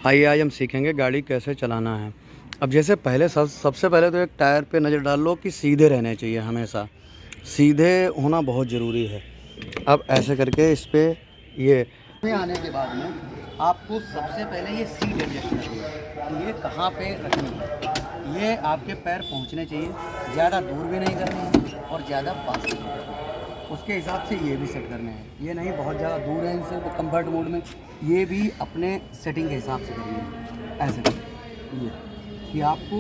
आइए आज हम सीखेंगे गाड़ी कैसे चलाना है। अब जैसे पहले सबसे पहले तो एक टायर पे नज़र डाल लो कि सीधे रहने चाहिए, हमेशा सीधे होना बहुत ज़रूरी है। अब ऐसे करके इस पे ये में आने के बाद में आपको सबसे पहले ये सीट एडजस्ट करनी है कि ये कहाँ पे रखनी है। ये आपके पैर पहुँचने चाहिए, ज़्यादा दूर भी नहीं करनी है और ज़्यादा पास भी नहीं करनी है। उसके हिसाब से ये भी सेट करने हैं। ये नहीं बहुत ज़्यादा दूर है इनसे तो कंफर्ट मोड में, ये भी अपने सेटिंग के हिसाब से करिए। ऐसे ये कि आपको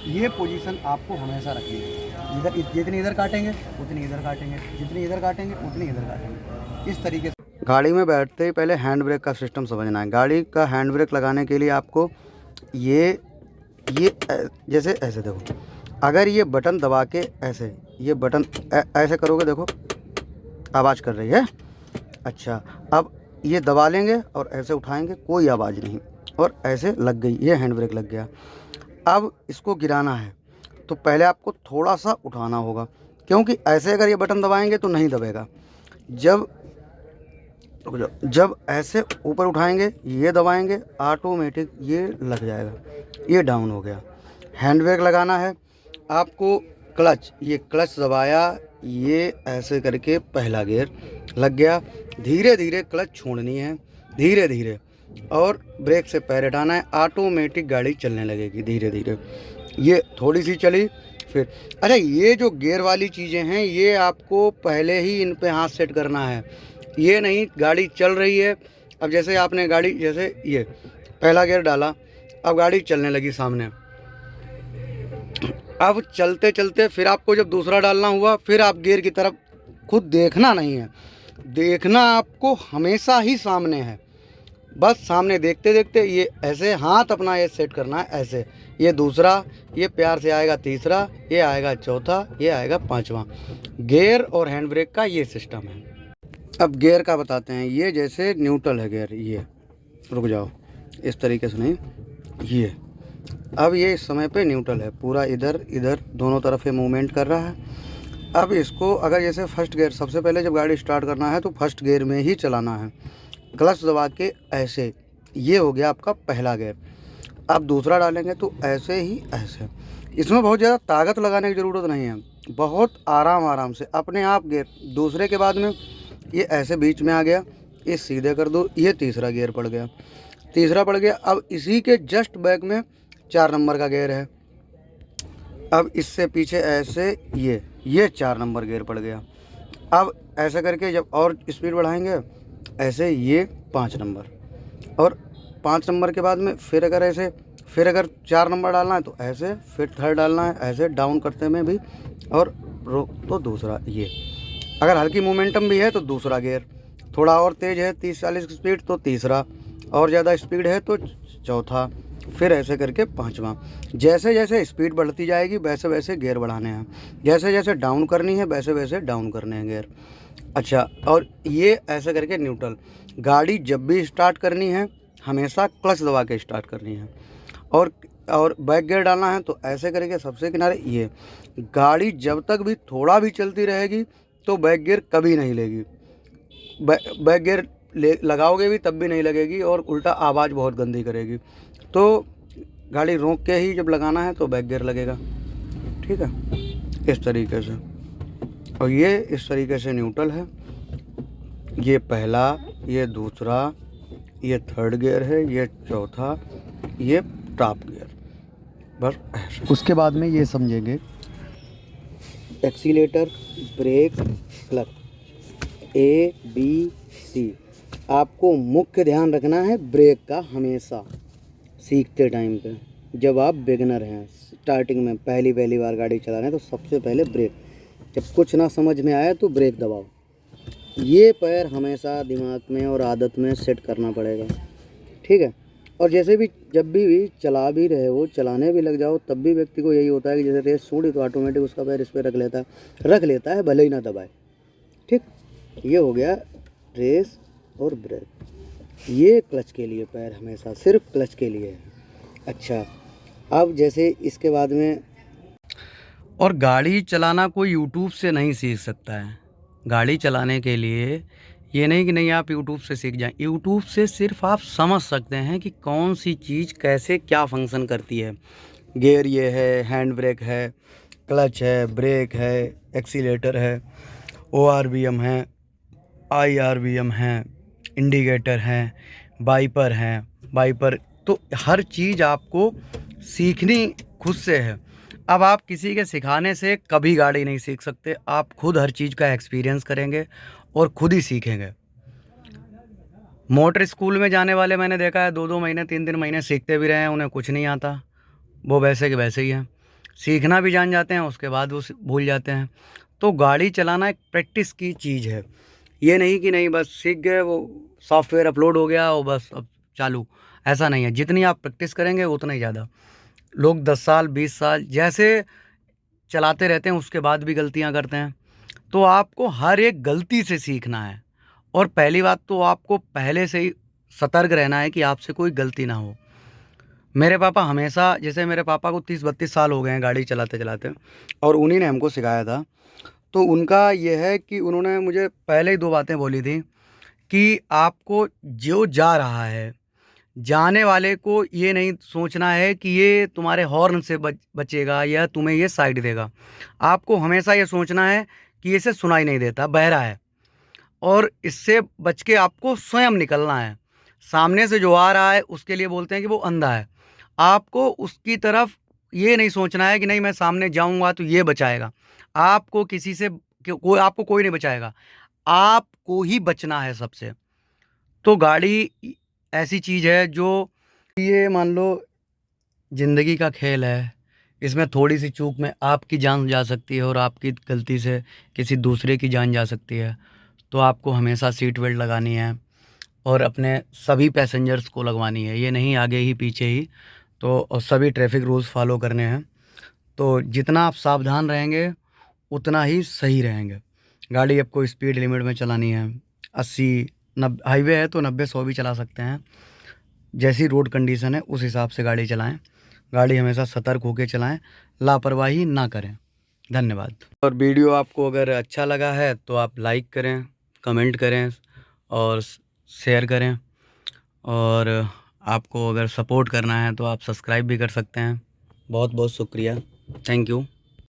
ये पोजीशन आपको हमेशा रखनी है। इधर जितनी इधर काटेंगे उतनी इधर काटेंगे, जितनी इधर काटेंगे उतनी इधर काटेंगे, इस तरीके से। गाड़ी में बैठते ही पहले हैंड ब्रेक का सिस्टम समझना है। गाड़ी का हैंड ब्रेक लगाने के लिए आपको ये जैसे ऐसे देखो, अगर ये बटन दबा के ऐसे ये बटन ऐसे करोगे, देखो आवाज़ कर रही है। अच्छा, अब ये दबा लेंगे और ऐसे उठाएंगे, कोई आवाज़ नहीं, और ऐसे लग गई, ये हैंड ब्रेक लग गया। अब इसको गिराना है तो पहले आपको थोड़ा सा उठाना होगा, क्योंकि ऐसे अगर ये बटन दबाएंगे तो नहीं दबेगा। जब ऐसे ऊपर उठाएंगे, ये दबाएंगे, ऑटोमेटिक ये लग जाएगा, ये डाउन हो गया। हैंड ब्रेक लगाना है आपको, क्लच, ये क्लच दबाया, ये ऐसे करके पहला गियर लग गया। धीरे धीरे क्लच छोड़नी है, धीरे धीरे, और ब्रेक से पैर हटाना है, ऑटोमेटिक गाड़ी चलने लगेगी धीरे धीरे। ये थोड़ी सी चली फिर। अच्छा, ये जो गियर वाली चीज़ें हैं ये आपको पहले ही इन पे हाथ सेट करना है, ये नहीं गाड़ी चल रही है। अब जैसे आपने गाड़ी जैसे ये पहला गियर डाला, अब गाड़ी चलने लगी सामने, अब चलते चलते फिर आपको जब दूसरा डालना हुआ, फिर आप गियर की तरफ खुद देखना नहीं है, देखना आपको हमेशा ही सामने है। बस सामने देखते देखते ये ऐसे हाथ अपना ये सेट करना है, ऐसे ये दूसरा, ये प्यार से आएगा तीसरा, ये आएगा चौथा, ये आएगा पांचवा। गियर और हैंड ब्रेक का ये सिस्टम है। अब गियर का बताते हैं। ये जैसे न्यूट्रल है गियर, ये रुक जाओ, इस तरीके से नहीं, ये अब ये इस समय पे न्यूट्रल है, पूरा इधर इधर दोनों तरफ ये मूवमेंट कर रहा है। अब इसको अगर जैसे फर्स्ट गियर, सबसे पहले जब गाड़ी स्टार्ट करना है तो फर्स्ट गियर में ही चलाना है, क्लच दबा के ऐसे, ये हो गया आपका पहला गियर। अब दूसरा डालेंगे तो ऐसे ही ऐसे, इसमें बहुत ज़्यादा ताकत लगाने की ज़रूरत नहीं है, बहुत आराम से अपने आप गियर दूसरे के बाद में ये ऐसे बीच में आ गया, ये सीधे कर दो, ये तीसरा गियर पड़ गया, तीसरा पड़ गया। अब इसी के जस्ट बैक में 4 नंबर का गियर है, अब इससे पीछे ऐसे ये 4 नंबर गियर पड़ गया। अब ऐसे करके जब और स्पीड बढ़ाएंगे, ऐसे ये 5 नंबर, और 5 नंबर के बाद में फिर अगर ऐसे, फिर अगर 4 नंबर डालना है तो ऐसे, फिर थर्ड डालना है ऐसे डाउन करते में भी, और रोक तो दूसरा, ये अगर हल्की मोमेंटम भी है तो दूसरा गियर, थोड़ा और तेज़ है 30-40 की स्पीड तो तीसरा, और ज़्यादा स्पीड है तो चौथा, फिर ऐसे करके पांचवा। जैसे जैसे स्पीड बढ़ती जाएगी वैसे वैसे गियर बढ़ाने हैं, जैसे जैसे डाउन करनी है वैसे वैसे डाउन करने हैं गियर। अच्छा, और ये ऐसे करके न्यूट्रल। गाड़ी जब भी स्टार्ट करनी है हमेशा क्लच दबा के स्टार्ट करनी है, और बैक गियर डालना है तो ऐसे करके सबसे किनारे ये। गाड़ी जब तक भी थोड़ा भी चलती रहेगी तो बैक गियर कभी नहीं लेगी, बैक गियर लगाओगे भी तब भी नहीं लगेगी, और उल्टा आवाज़ बहुत गंदी करेगी। तो गाड़ी रोक के ही जब लगाना है तो बैक गियर लगेगा, ठीक है, इस तरीके से। और ये इस तरीके से न्यूट्रल है, ये पहला, ये दूसरा, ये थर्ड गियर है, ये चौथा, ये टॉप गियर, बस ऐसे। उसके बाद में ये समझेंगे एक्सीलेटर, ब्रेक, क्लच, ABC। आपको मुख्य ध्यान रखना है ब्रेक का हमेशा सीखते टाइम पे। जब आप बिगिनर हैं, स्टार्टिंग में पहली बार गाड़ी चला रहे हैं, तो सबसे पहले ब्रेक, जब कुछ ना समझ में आया तो ब्रेक दबाओ। ये पैर हमेशा दिमाग में और आदत में सेट करना पड़ेगा, ठीक है। और जैसे भी जब भी चला भी रहे हो, चलाने भी लग जाओ, तब भी व्यक्ति को यही होता है कि जैसे रेस छोड़ी तो ऑटोमेटिक उसका पैर इस पर रख लेता है भले ही ना दबाए, ठीक। ये हो गया रेस और ब्रेक। ये क्लच के लिए पैर हमेशा सिर्फ क्लच के लिए है। अच्छा, अब जैसे इसके बाद में, और गाड़ी चलाना कोई यूट्यूब से नहीं सीख सकता है। गाड़ी चलाने के लिए ये नहीं कि नहीं आप यूट्यूब से सीख जाएं। यूट्यूब से सिर्फ आप समझ सकते हैं कि कौन सी चीज़ कैसे क्या फंक्शन करती है। गियर ये है, हैंड ब्रेक है, क्लच है, ब्रेक है, एक्सीलेटर है, ORVM है, IRVM है, इंडिकेटर है, वाइपर। तो हर चीज़ आपको सीखनी खुद से है। अब आप किसी के सिखाने से कभी गाड़ी नहीं सीख सकते। आप खुद हर चीज़ का एक्सपीरियंस करेंगे और खुद ही सीखेंगे। मोटर स्कूल में जाने वाले मैंने देखा है 2-2 महीने 3-3 महीने सीखते भी रहे हैं, उन्हें कुछ नहीं आता। वो वैसे के वैसे ही हैं। सीखना भी जान जाते हैं, उसके बाद वो भूल जाते हैं। तो गाड़ी चलाना एक प्रैक्टिस की चीज़ है। ये नहीं कि नहीं बस सीख गए, वो सॉफ्टवेयर अपलोड हो गया और बस अब चालू, ऐसा नहीं है। जितनी आप प्रैक्टिस करेंगे उतना ही ज़्यादा। लोग 10 साल 20 साल जैसे चलाते रहते हैं, उसके बाद भी गलतियां करते हैं। तो आपको हर एक गलती से सीखना है। और पहली बात तो आपको पहले से ही सतर्क रहना है कि आपसे कोई गलती ना हो। मेरे पापा हमेशा, जैसे मेरे पापा को 30-32 साल हो गए हैं गाड़ी चलाते चलाते, और उन्हीं ने हमको सिखाया था। तो उनका ये है कि उन्होंने मुझे पहले ही 2 बातें बोली थी कि आपको जो जा रहा है, जाने वाले को ये नहीं सोचना है कि ये तुम्हारे हॉर्न से बचेगा या तुम्हें ये साइड देगा। आपको हमेशा ये सोचना है कि ये इसे सुनाई नहीं देता, बहरा है, और इससे बच के आपको स्वयं निकलना है। सामने से जो आ रहा है उसके लिए बोलते हैं कि वो अंधा है। आपको उसकी तरफ ये नहीं सोचना है कि नहीं मैं सामने जाऊंगा तो ये बचाएगा। आपको किसी से आपको कोई नहीं बचाएगा, आपको ही बचना है सबसे। तो गाड़ी ऐसी चीज़ है जो, ये मान लो ज़िंदगी का खेल है। इसमें थोड़ी सी चूक में आपकी जान जा सकती है और आपकी गलती से किसी दूसरे की जान जा सकती है। तो आपको हमेशा सीट बेल्ट लगानी है और अपने सभी पैसेंजर्स को लगवानी है, ये नहीं आगे ही पीछे ही। तो और सभी ट्रैफिक रूल्स फॉलो करने हैं। तो जितना आप सावधान रहेंगे उतना ही सही रहेंगे। गाड़ी आपको स्पीड लिमिट में चलानी है। 80 90, हाईवे है तो 90-100 भी चला सकते हैं। जैसी रोड कंडीशन है उस हिसाब से गाड़ी चलाएं। गाड़ी हमेशा सतर्क होकर चलाएं, लापरवाही ना करें। धन्यवाद। और वीडियो आपको अगर अच्छा लगा है तो आप लाइक करें, कमेंट करें और शेयर करें। और आपको अगर सपोर्ट करना है तो आप सब्सक्राइब भी कर सकते हैं। बहुत बहुत शुक्रिया। Thank you.